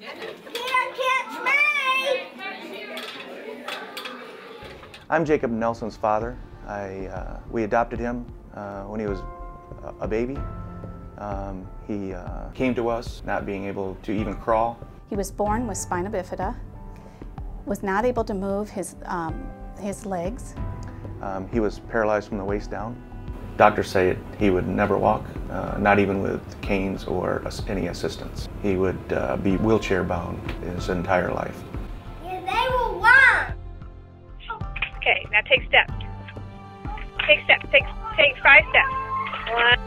Can't catch me! I'm Jacob Nelson's father. We adopted him when he was a baby. He came to us not being able to even crawl. He was born with spina bifida, was not able to move his legs. He was paralyzed from the waist down. Doctors say he would never walk, not even with canes or any assistance. He would be wheelchair bound his entire life. Yeah, they will run! Okay, now take steps. Take steps. Take 5 steps. 1,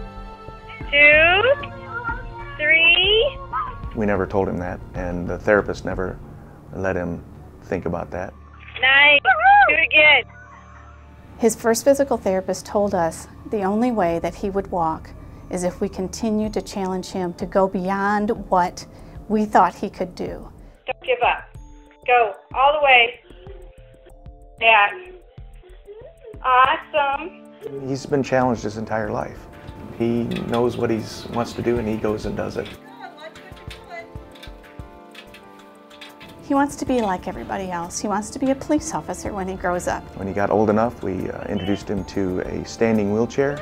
2, 3. We never told him that, and the therapist never let him think about that. Nice. Do it again. His first physical therapist told us the only way that he would walk is if we continued to challenge him to go beyond what we thought he could do. Don't give up. Go all the way. Back. Awesome. He's been challenged his entire life. He knows what he wants to do, and he goes and does it. He wants to be like everybody else. He wants to be a police officer when he grows up. When he got old enough, we introduced him to a standing wheelchair.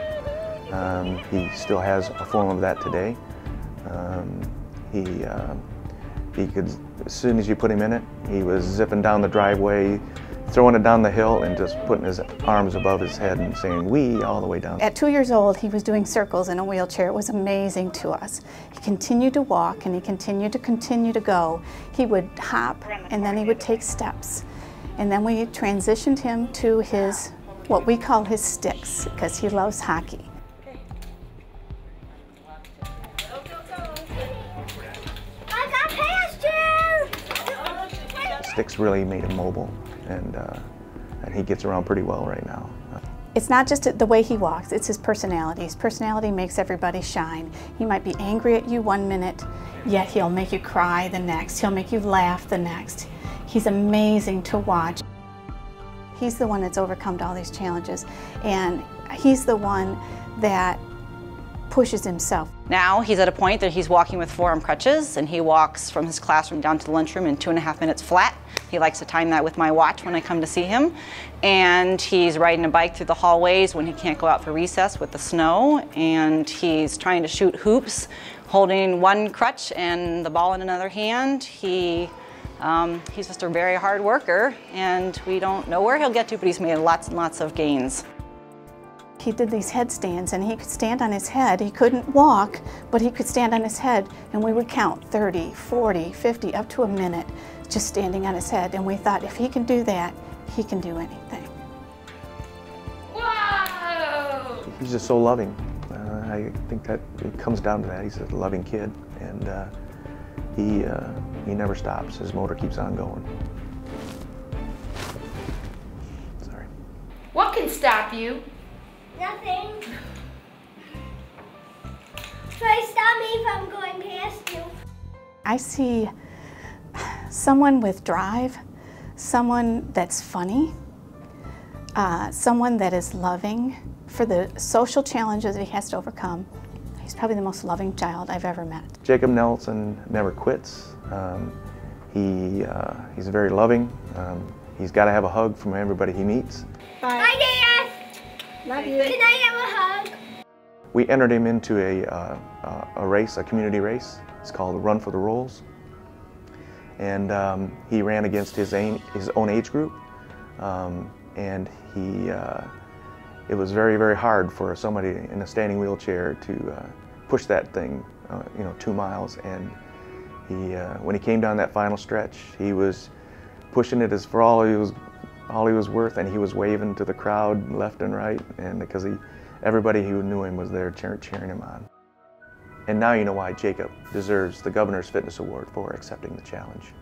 He still has a form of that today. He could, as soon as you put him in it, he was zipping down the driveway, throwing it down the hill, and just putting his arms above his head and saying "wee" all the way down. At 2 years old, he was doing circles in a wheelchair. It was amazing to us. He continued to walk, and he continued to go. He would hop, and then he would take steps. And then we transitioned him to his, what we call his sticks, because he loves hockey. I got past you! Sticks really made him mobile, and he gets around pretty well right now. It's not just the way he walks, it's his personality. His personality makes everybody shine. He might be angry at you one minute, yet he'll make you cry the next. He'll make you laugh the next. He's amazing to watch. He's the one that's overcome all these challenges, and he's the one that pushes himself. Now he's at a point that he's walking with forearm crutches, and he walks from his classroom down to the lunchroom in 2.5 minutes flat. He likes to time that with my watch when I come to see him. And he's riding a bike through the hallways when he can't go out for recess with the snow. And he's trying to shoot hoops, holding one crutch and the ball in another hand. He's just a very hard worker, and we don't know where he'll get to, but he's made lots and lots of gains. He did these headstands, and he could stand on his head. He couldn't walk, but he could stand on his head, and we would count 30, 40, 50, up to a minute, just standing on his head. And we thought, if he can do that, he can do anything. Whoa! He's just so loving. I think that it comes down to that. He's a loving kid, and he never stops. His motor keeps on going. Sorry. What can stop you? Nothing. Try to stop me if I'm going past you. I see someone with drive, someone that's funny, someone that is loving for the social challenges that he has to overcome. He's probably the most loving child I've ever met. Jacob Nelson never quits. He's very loving. He's got to have a hug from everybody he meets. Bye, Dad. Love you. Can I have a hug? We entered him into a race, a community race. It's called Run for the Rolls. And he ran against his own age group. And it was very, very hard for somebody in a standing wheelchair to push that thing, 2 miles. And when he came down that final stretch, he was pushing it as for all he was worth, and he was waving to the crowd left and right, and because everybody who knew him was there cheering him on. And now you know why Jacob deserves the Governor's Fitness Award for accepting the challenge.